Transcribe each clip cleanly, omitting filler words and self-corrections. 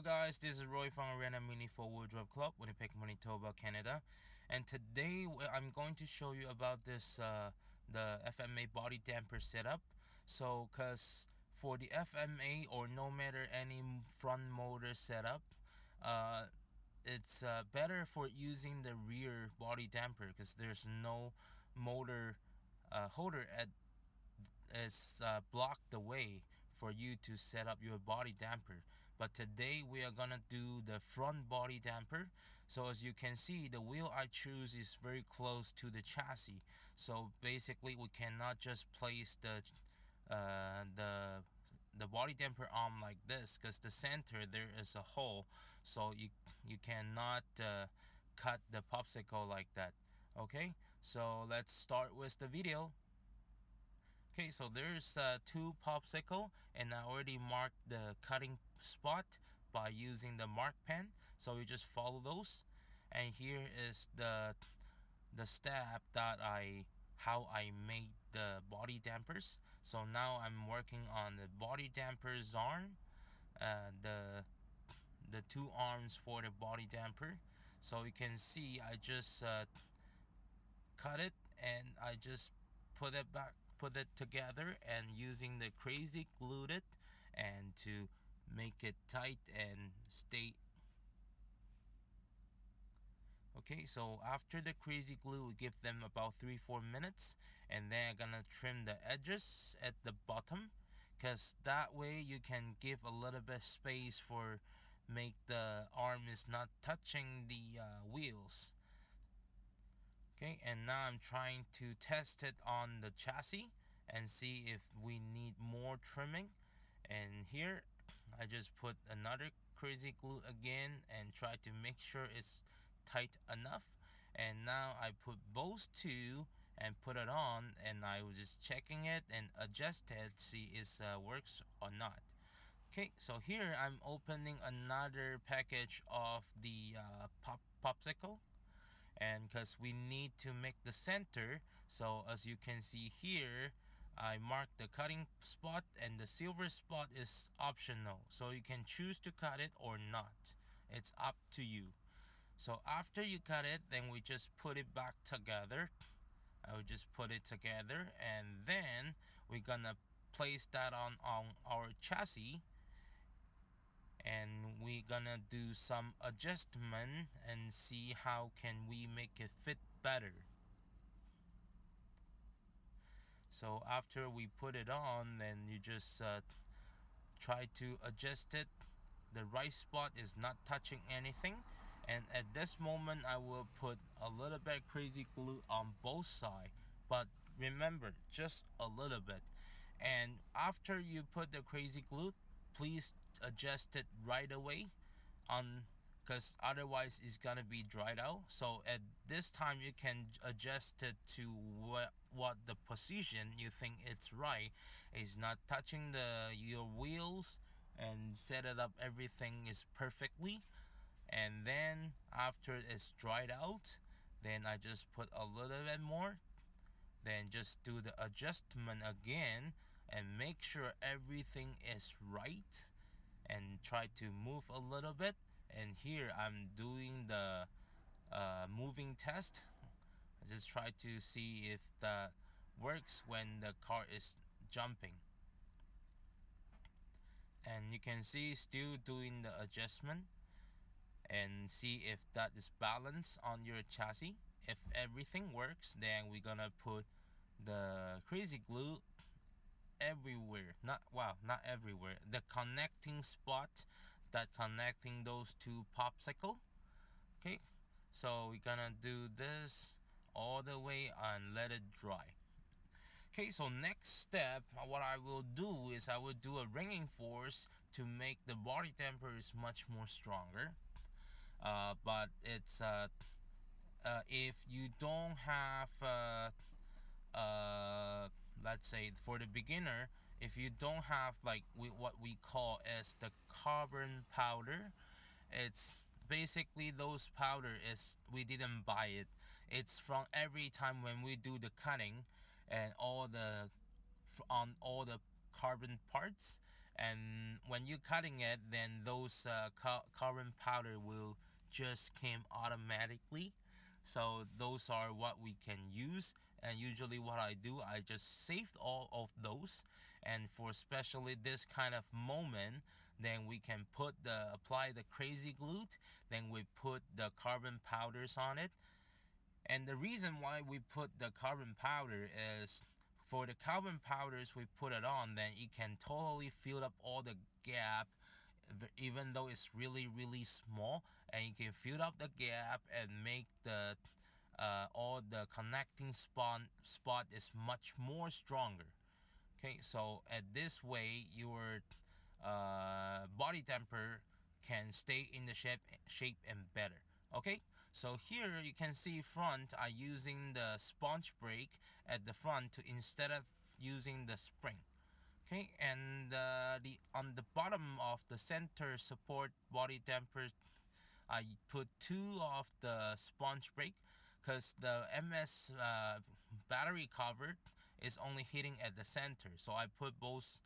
guys, this is Roy from Arena Mini for Wardrobe Club, Winnipeg, Manitoba, Canada. And today I'm going to show you about this the FMA body damper setup. So cause for the FMA or no matter any front motor setup, uh, it's better for using the rear body damper because there's no motor holder at is blocked the way for you to set up your body damper. But today we are gonna do the front body damper. So as you can see, the wheel I choose is very close to the chassis, so basically we cannot just place uh, the the body damper arm like this because the center there is a hole, so you cannot cut the popsicle like that. Okay, so let's start with the video. Okay, so there's two popsicle, and I already marked the cutting spot by using the mark pen. So you just follow those, and here is the step that how I made the body dampers. So now I'm working on the body dampers arm, the two arms for the body damper. So you can see I just cut it and I just put it together, and using the crazy glued it and to make it tight and stay. Okay, so after the crazy glue, we give them about 3-4 minutes, and then I'm gonna trim the edges at the bottom, because that way you can give a little bit space for make the arm is not touching the wheels. Okay, and now I'm trying to test it on the chassis and see if we need more trimming. And here I just put another crazy glue again and try to make sure it's tight enough. And now I put both two and put it on, and I was just checking it and adjust it, see if it works or not. Okay, so here I'm opening another package of the popsicle, and because we need to make the center, so as you can see here, I marked the cutting spot, and the silver spot is optional, so you can choose to cut it or not. It's up to you. So after you cut it, then we just put it back together. I will just put it together, and then we're gonna place that on our chassis, and we're gonna do some adjustment and see how can we make it fit better. So after we put it on, then you just try to adjust it. The right spot is not touching anything, and at this moment I will put a little bit crazy glue on both sides, but remember, just a little bit. And after you put the crazy glue, please adjust it right away, on because otherwise it's gonna be dried out. So at this time you can adjust it to what the position you think it's right, is not touching your wheels, and set it up, everything is perfectly. And then after it's dried out, then I just put a little bit more, then just do the adjustment again and make sure everything is right, and try to move a little bit. And here I'm doing the moving test. I just try to see if that works when the car is jumping, and you can see still doing the adjustment and see if that is balanced on your chassis. If everything works, then we're gonna put the crazy glue everywhere, not everywhere, the connecting spot that connecting those two popsicle. Okay, so we're gonna do this all the way and let it dry. Okay, so next step, what I will do is I will do a ringing force to make the body dampers much more stronger. But it's if you don't have let's say for the beginner, if you don't have like what we call as the carbon powder, it's basically those powder is we didn't buy it, it's from every time when we do the cutting and all the on all the carbon parts, and when you're cutting it, then those carbon powder will just came automatically. So those are what we can use, and usually what I do, I just saved all of those, and for especially this kind of moment, then we can apply the crazy glue, then we put the carbon powders on it. And the reason why we put the carbon powder is, for the carbon powders we put it on, then it can totally fill up all the gap, even though it's really really small, and you can fill up the gap and make the all the connecting spot is much more stronger. Okay, so at this way your body temper can stay in the shape and better. Okay, so here you can see front I using the sponge brake at the front to instead of using the spring. Okay, and the on the bottom of the center support body damper, I put two of the sponge brake, because the MS battery cover is only hitting at the center, so I put both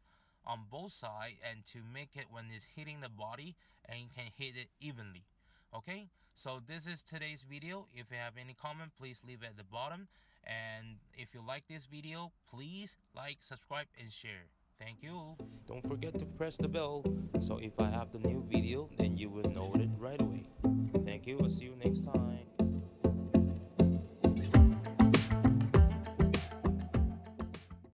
on both sides, and to make it when it's hitting the body, and you can hit it evenly. Okay, so this is today's video. If you have any comment, please leave it at the bottom, and if you like this video, please like, subscribe, and share. Thank you. Don't forget to press the bell, so if I have the new video, then you will know it right away. Thank you. I'll see you next time.